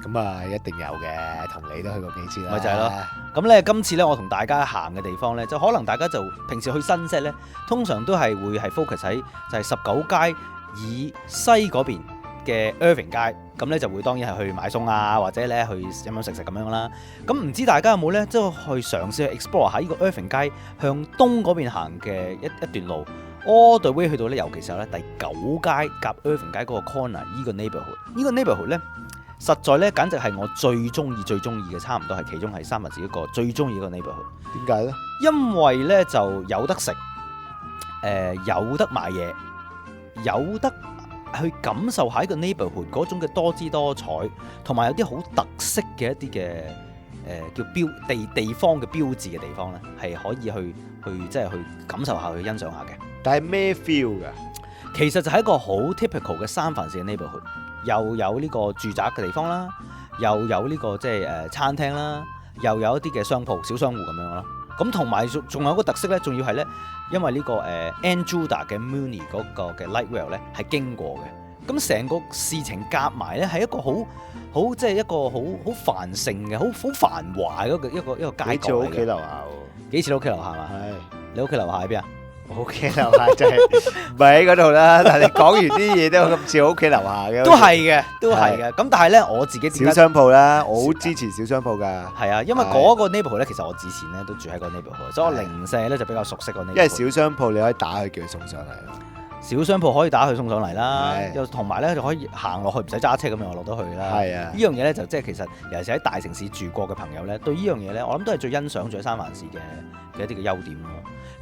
咁啊，一定有嘅，同你都去過幾次啦。咪就係咯。咁咧，今次咧，我同大家行嘅地方咧，就可能大家就平時去Sunset咧，通常都係會係 focus 喺就係19街以西嗰邊嘅 Irving 街，咁咧就會當然係去買餸啊，或者咧去飲飲食食咁樣啦。咁唔知大家有冇咧，即係去嘗試去 explore 下呢個 Irving 街向東嗰邊行嘅一段路 ，all the way 去到咧，尤其是咧第9街夾 Irving 街嗰個 corner 呢個 neighborhood，呢個 neighborhood 咧。實在咧，簡直係我最中意嘅，差唔多係其中係三藩市一個最中意一個 neighborhood。點解咧？因為咧就有得食，有得買嘢，有得去感受下一個 neighborhood 嗰種嘅多姿多彩，同埋有啲好特色嘅一啲嘅叫地方嘅標誌嘅地方咧，係可以去即係去感受下，去欣賞下嘅。但係咩 feel 㗎？其實就係一個好 typical 嘅三藩市嘅 neighborhood。又有呢個住宅嘅地方啦，又有呢個即係餐廳啦，又有一啲嘅商鋪、小商戶咁樣咯。咁同埋仲有個特色咧，仲要係咧，因為呢個Ann Judah 嘅 Muni 嗰個嘅 Light Rail 咧係經過嘅。咁成個事情夾埋咧係一個好即係一個好繁盛嘅、好繁華嘅一個街角嚟嘅。幾似屋企樓下喎？幾似你屋企樓下嘛？係。你屋企樓下喺邊啊？我屋企樓下真係唔係喺嗰度啦，但係你講完啲嘢都咁似我屋企樓下嘅。都係嘅，都係嘅。咁但係咧，我自己小商鋪啦，我好支持小商鋪㗎。係啊，因為嗰個 neighborhood 咧，其實我之前咧都住喺個 neighborhood，所以我零舍咧就比較熟悉個 neighborhood。因為小商鋪你可以打佢叫佢送上嚟。小商鋪可以打佢送上嚟啦，又同埋咧就可以行落去，唔使揸車咁樣我落到去啦。係啊，呢樣嘢咧就即係其實尤其是喺大城市住過嘅朋友咧，對呢樣嘢咧，我諗都係最欣賞住喺三藩市嘅一啲嘅優點咯。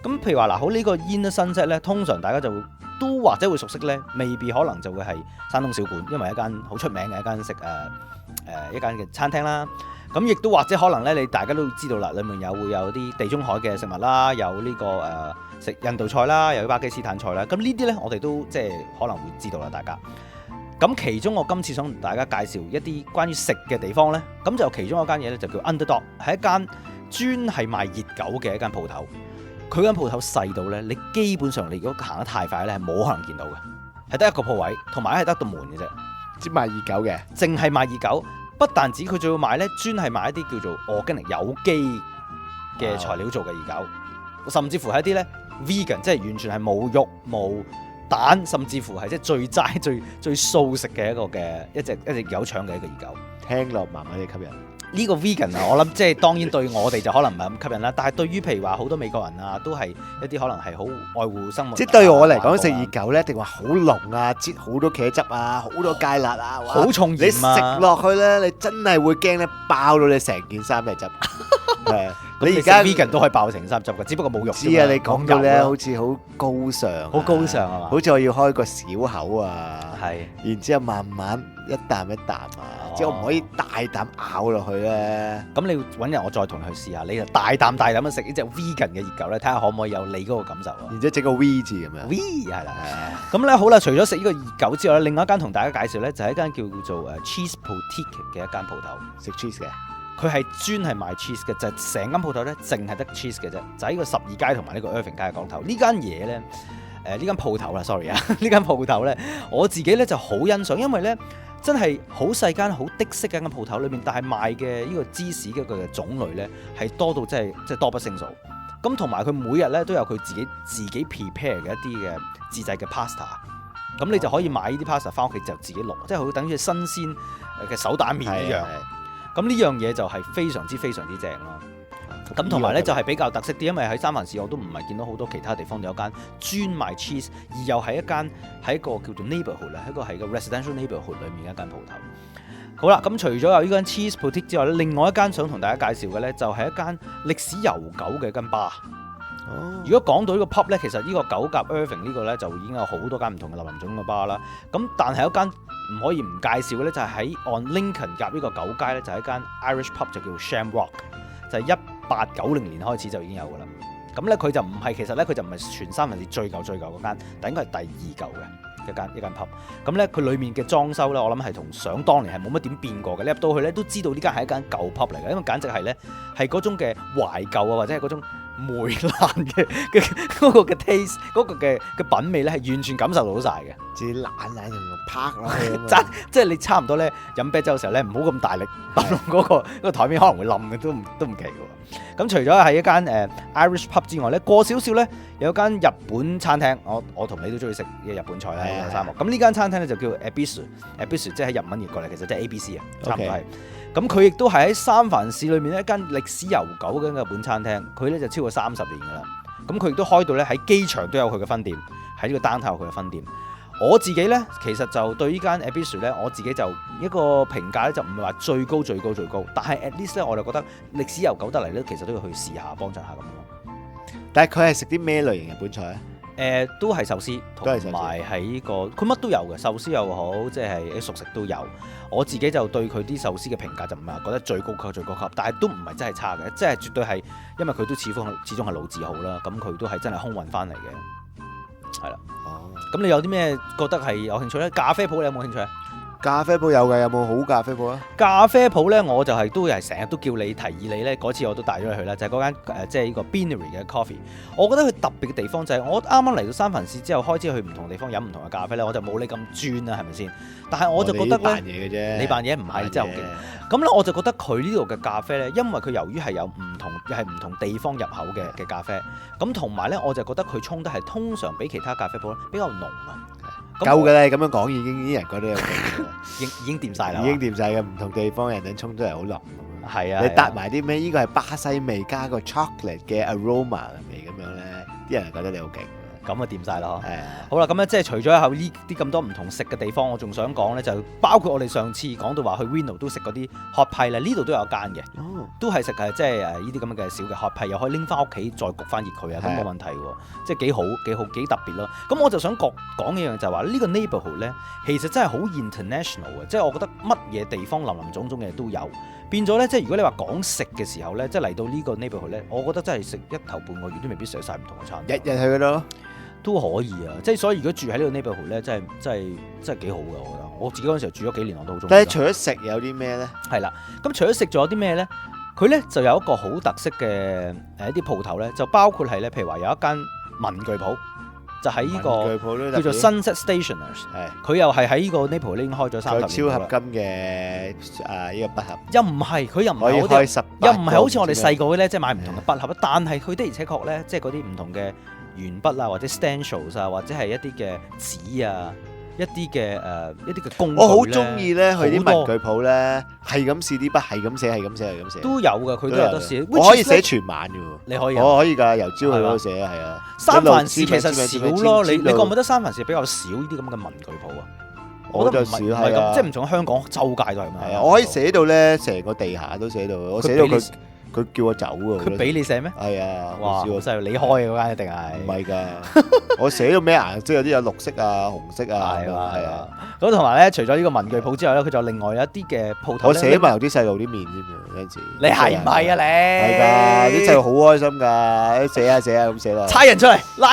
咁譬如話嗱，好呢個 Inner Sunset咧，通常大家就都或者會熟悉咧，未必可能就會係山東小館，因為一間好出名嘅一間一間嘅餐廳啦。咁亦都或者可能咧，你大家都知道啦，裡面會有啲地中海嘅食物啦，有呢個食印度菜啦，又有巴基斯坦菜啦。咁呢啲咧，我哋都即係可能會知道啦，大家。咁其中我今次想同大家介紹一啲關於食嘅地方咧，咁就其中一間嘢咧就叫 Underdog， 係一間專係賣熱狗嘅一間鋪頭。佢間鋪頭細到咧，你基本上你如果行得太快咧，係冇可能見到嘅，係得一個鋪位，同埋係得道門嘅啫，只賣熱狗嘅，淨係賣熱狗。不但止，佢仲要賣咧，專係賣一啲叫做 organic 有機嘅材料做嘅熱狗，甚至乎係一啲咧 vegan， 即係完全係冇肉冇蛋，甚至乎係即係最齋最素食嘅一隻有腸嘅一個熱狗。聽落麻麻地吸引。呢個 vegan 啊，我諗即係當然對我哋就可能唔係咁吸引啦，但係對於譬如話好多美國人啊，都係一啲可能係好愛護生活。即係對我嚟講，食熱狗咧，一定話好濃啊，擠好多茄汁啊，好多芥辣啊，好重鹽啊！你食落去咧，你真係會驚咧爆到你成件衫嚟汁。你而家 vegan 都可以爆成衫汁嘅，只不過冇肉。知啊，你講到咧好似好高尚，好高尚係嘛？好似我要開個小口啊，係，然之後慢慢一啖一啖啊，即係我唔可以大啖咬落去咧。咁你揾日我再同你去試下，你就大啖咁食呢隻 vegan 嘅熱狗咧，睇下可唔可以有你嗰個感受啊？然之後整個 V 字咁樣。V 係啦，咁咧好啦，除咗食呢個熱狗之外咧，另外一間同大家介紹咧就係一間叫做Cheese Boutique 嘅一間鋪頭，食 cheese 嘅。佢係專係賣 cheese 嘅，就係成間鋪頭咧，淨係得 cheese 嘅啫，就喺個12街同埋呢個 Irving 街嘅角頭。呢間嘢咧，呢間鋪頭啦 ，sorry 啊，呢間鋪頭咧，我自己咧就好欣賞，因為咧真係好細間好的式嘅一間鋪頭裏面，但係賣嘅呢個芝士嘅嘅種類咧係多到即係多不勝數。咁同埋佢每日咧都有佢自己 prepare 嘅一啲嘅自製嘅 pasta， 咁你就可以買呢啲 pasta 翻屋企就自己落，即係好等於新鮮嘅手打麵一樣。咁呢樣嘢就係非常之正咯。咁同埋咧就係比較特色啲，因為喺三藩市我都唔係見到好多其他地方有間專賣 cheese， 而又係喺一個叫做 neighborhood 啦，喺個係個 residential neighborhood 裏面一間鋪頭。好啦，咁除咗有呢間 cheese boutique 之外咧，另外一間想同大家介紹嘅咧就係一間歷史悠久嘅一間 bar。如果講到呢個 pub 咧，其實呢個九甲 Irving 呢個咧就已經有好多間唔同嘅林林種嘅 bar 啦。咁但係有一間唔可以唔介紹嘅咧，就係喺 on Lincoln 夾呢個9街咧，就係一間 Irish pub 就叫 Shamrock， 就係1890年開始就已經有噶啦。咁咧佢就唔係，其實咧佢就唔係全三藩市最舊嗰間，但應該係第二舊嘅一間 pub。咁咧佢裡面嘅裝修咧，我諗係同想當年係冇乜點變過嘅。你入到去咧都知道呢間係一間舊 pub 嚟嘅，因為簡直係咧係嗰種嘅懷舊啊，或者係嗰種梅蘭嘅嗰個嘅 taste， 嗰個嘅品味咧係完全感受到晒嘅。自己懶咁拍落去啊嘛。真即係你差唔多咧飲啤酒嘅時候咧，唔好咁大力揼落嗰個台面，可能會冧嘅，都唔奇喎。咁除咗係一間Irish pub 之外咧，過少少咧有間日本餐廳，我同你都中意食嘅日本菜啦，喺沙漠。咁呢間餐廳咧就叫 Ebisu 即係喺日文譯過嚟，其實即係 ABC 啊，差唔多係。咁佢亦都係喺三藩市裏面一間歷史悠久嘅日本餐廳，佢咧就超過30年㗎啦。咁佢亦都開到咧喺機場都有佢嘅分店，喺呢個downtown有佢嘅分店。我自己咧其實就對呢間 Ebisu 咧，我自己就一個評價咧就唔係話最高，但係 at least 咧我就覺得歷史悠久得嚟咧，其實都要去試下幫襯下咁咯。但係佢係食啲咩類型日本菜咧？都係壽司，同埋喺個佢乜都有嘅，壽司又好，即係啲熟食都有。我自己就對佢啲壽司嘅評價就唔係覺得最高級，但係都唔係真係差嘅，即係絕對係因為佢都始終係老字號啦，咁佢都係真係空運翻嚟嘅，係啦。咁你有啲咩覺得係有興趣咧？咖啡鋪你有冇興趣啊？咖啡鋪有嘅，有冇好咖啡鋪啊？咖啡鋪咧，我就係都係成日都叫你提議你咧，嗰次我都帶咗你去啦，就係嗰間即係呢個 Beanery 嘅 coffee。我覺得佢特別嘅地方就係我啱啱嚟到三藩市之後，開始去唔同地方飲唔同嘅咖啡咧，我就冇你咁專啦，係咪先？但係我就覺得咧，扮嘢嘅啫，你扮嘢唔係真係好勁。咁咧我就覺得佢呢度嘅咖啡咧，因為佢由於係有唔同地方入口嘅咖啡，咁同埋咧我就覺得佢沖得係通常比其他咖啡鋪咧比較濃啊。夠嘅咧，咁樣講已經啲人覺得有勁已經掂晒啦，已經掂晒嘅，唔同地方人哋沖出嚟好濃。係啊，你搭埋啲咩？呢個係巴西味加個 chocolate 嘅 aroma 味咁樣咧，啲人覺得你好勁。咁啊掂晒啦，係啊。好啦，咁咧即係除咗有呢啲咁多唔同食嘅地方，我仲想講咧，就包括我哋上次講到話去 Reno 都食嗰啲 hot pie 咧，呢度都有間嘅，都係食係即係呢啲咁嘅小嘅 hot pie，又可以拎翻屋企再焗翻熱佢啊，咁冇問題喎，即係幾好幾特別咯。咁我就想講一樣就係話呢個 neighborhood 咧，其實真係好 international 嘅，即係我覺得乜嘢地方林林總總嘅都有，變咗咧即係如果你話講食嘅時候咧，即係嚟到呢個 neighborhood 咧，我覺得真係食一頭半個月都未必食晒唔同嘅餐，日去嗰度都可以啊！即係所以如果住喺呢個 neighborhood 咧，真係幾好嘅，我覺得。我自己嗰陣時候住咗幾年，我都好中意。但係除咗食有啲咩咧？係啦，咁除咗食仲有啲咩咧？佢咧就有一個好特色嘅一啲鋪頭咧，就包括係咧，譬如話有一間文具鋪，就喺呢個叫做 Sunset Stationers， 佢又係喺呢個 neighborhood 已經開咗30年。超合金嘅呢個筆盒，又唔係佢又唔係好似我哋細個嗰啲咧，即係買唔同嘅筆盒，但係佢的而且確咧，即係嗰啲唔同嘅鉛筆啊，或者 stencils 啊，或者係一啲嘅紙啊，一啲嘅工具。我好中意咧去啲文具鋪咧，係咁試啲筆，係咁寫，都有噶，佢都有得試。我可以寫全晚嘅喎，你可以，我可以㗎，由朝去嗰度寫係啊。三藩市其實少咯，你覺唔覺得三藩市比較少呢啲咁嘅文具鋪啊？我就少係咁，即係唔同香港周街都係咁。係啊，我可以寫到咧，成個地下都寫到，我寫到佢叫我走喎。佢俾你寫咩？係啊，哇！好犀利，你開嘅嗰間一定係。唔係㗎，我寫到咩顏色？有啲有綠色啊、紅色啊。係啊。咁同埋咧，除咗呢個文具鋪之外咧，佢就另外有一啲嘅鋪頭。我寫埋啲細路啲面添啊，有陣時。你係唔係啊？你係㗎，啲細路好開心㗎，寫下咁寫啦。差人出嚟，拉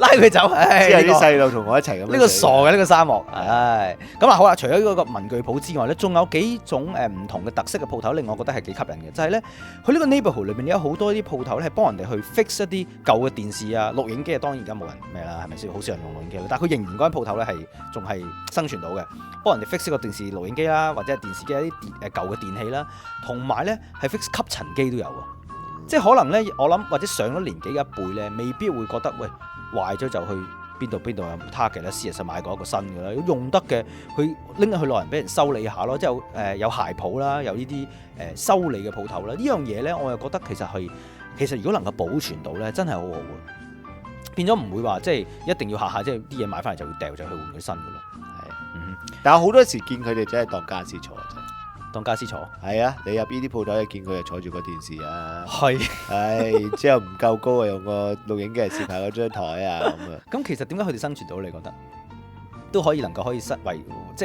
佢走。即係啲細路同我一齊咁。呢個傻嘅呢個沙漠。唉，咁啊好啦，除咗呢個文具鋪之外咧，仲有幾種唔同嘅特色嘅鋪頭，令我覺得係幾吸引嘅，就係咧，佢呢個 neighborhood 裏面有好多啲鋪頭咧，係幫人哋去 fix 一啲舊嘅電視啊、錄影機啊。當然而家冇人咩啦，係咪先？好少人用錄影機，但係佢仍然嗰間鋪頭咧係仲係生存到嘅，幫人哋 fix 個電視錄影機啦，或者係電視機一啲舊嘅電器啦，同埋咧係 fix 吸塵機都有啊。即係可能咧，我諗或者上咗年紀嘅一輩咧，未必會覺得喂壞咗就去邊度有 target 啦，事實上買過一個新嘅啦，用得嘅佢拎去落人俾人修理下咯，即係有鞋鋪啦，有呢啲修理嘅鋪頭啦，呢樣嘢咧我又覺得其實如果能夠保存到咧，真係好好嘅，變咗唔會話即係一定要下即係啲嘢買翻嚟就要掉就去換佢新嘅咯。係，但係好多時見佢哋真係當家私坐。當家私坐，係啊！你入呢啲鋪頭，你見佢就坐住個電視啊，係，之後唔夠高啊，用個錄影機嚟攝下嗰張台啊咁啊。咁其實點解佢哋生存到？你覺得都可以能夠可以即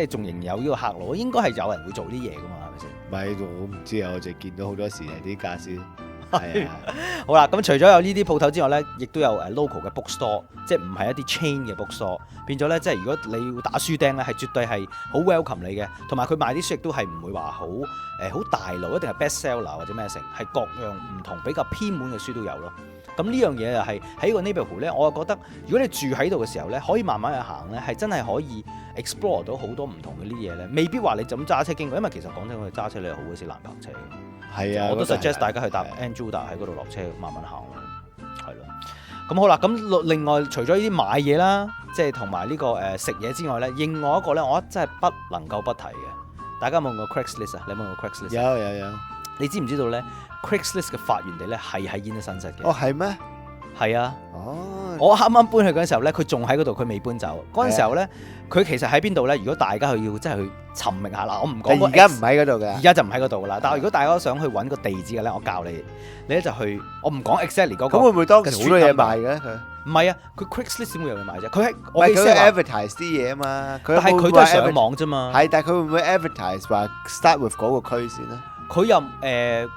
係仲仍然有呢個客路，應該係有人會做啲嘢噶嘛？係咪先？唔係，我唔知啊，我就見到好多時係啲家私。係啊，好啦，咁除咗有呢啲鋪頭之外咧，亦都有local 嘅 bookstore， 即係唔係一啲 chain 嘅 bookstore， 變咗咧，即係如果你要打書釘咧，係絕對係好 welcome 你嘅，同埋佢賣啲書亦都係唔會話好大路，一定係 best seller 或者咩成，係各樣唔同比較偏門嘅書都有咯。咁呢樣嘢又係喺個 neighborhood 咧，我覺得如果你住喺度嘅時候咧，可以慢慢去行咧，係真係可以 explore 到好多唔同嘅呢啲嘢咧。未必話你就咁揸車經過，因為其實講真，我哋揸車你係好鬼死難泊車嘅。係啊，我都 suggest 大家去搭 Anjuda 喺嗰度落車，慢慢行咯，係咯。咁好啦，咁另外除咗呢啲買嘢啦，即係同埋呢個食嘢之外咧，另外一個咧，我覺得真係不能夠不提嘅。大家有冇用過 Craigslist 啊？你有冇用過 Craigslist？有。你知唔知道咧 ？Craigslist 嘅發源地咧係喺 Inner 嘅。哦，係咩？係啊。哦。我啱啱搬去嗰陣時候咧，佢仲喺嗰度，佢未搬走。嗰陣時候咧，佢其實喺邊度咧？如果大家去要真係去尋覓下啦，我唔講。而家唔喺嗰度嘅。而家就唔喺嗰度啦。但係如果大家想去揾個地址嘅咧，我教你，你咧就去。我唔講 exactly 嗰個。咁會唔會當時好多嘢賣嘅佢？唔係啊，佢 Craigslist 點會有嘢賣啫？佢係我意思係 advertise 啲嘢啊嘛。但係佢都係上網啫嘛。係，但係佢會唔會 advertise 話 start with 嗰個區先咧？佢又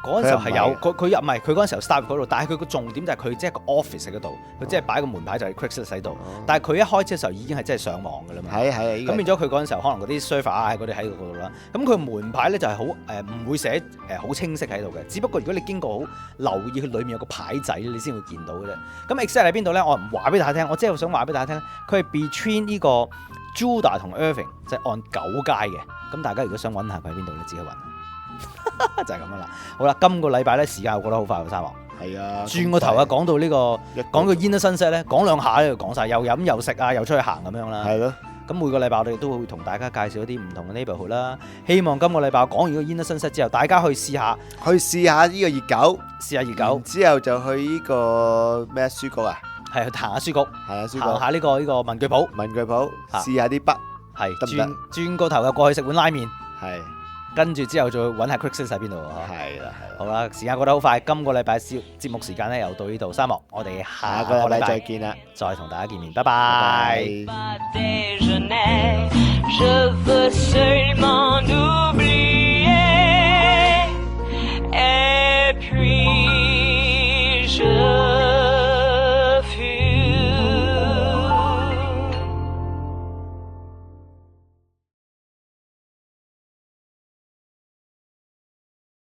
嗰陣時候係有，佢又唔係佢嗰陣時候 start 嗰度，但係佢個重點就係佢即係個 office 喺嗰度，佢即係擺個門牌就係 Craigslist 喺度。但係佢一開始嘅時候已經係真係上網㗎啦嘛。係。咁變咗佢嗰陣時候可能嗰啲 server 啊嗰啲喺嗰度啦。咁佢門牌咧就係好唔會寫好清晰喺度嘅。只不過如果你經過好留意佢裏面有個牌仔你先會見到嘅啫。咁 exactly 喺邊度咧？我唔話俾大家聽，我即係想話俾大家聽，佢係 between 呢個 Judah 同 Irving，即係按9街嘅。咁大家如果想揾下佢喺邊度咧，自己揾。就係咁樣啦。好啦，今個禮拜咧時間我覺得好快喎，三王。係啊。轉個頭啊，講到呢個講個 Inner Sunset咧，講兩下咧就講晒，又飲又食啊，又出去行咁樣啦。係咯。咁每個禮拜我哋都會同大家介紹一啲唔同嘅 neighborhood 啦。希望今個禮拜講完個 Inner Sunset之後，大家去試下呢個熱狗，試下熱狗。之後就去呢個咩書局啊？係去行下書局，係啊書局，行下呢個文具鋪，試下啲筆，係轉個頭又過去食碗拉麵，係。跟住之後再揾下 Craigslist 喺邊度喎？係啦，好啦，時間過得好快，今個禮拜節目時間咧又到呢度，三幕，我哋下個禮拜再見啦，再同大家見面，拜拜。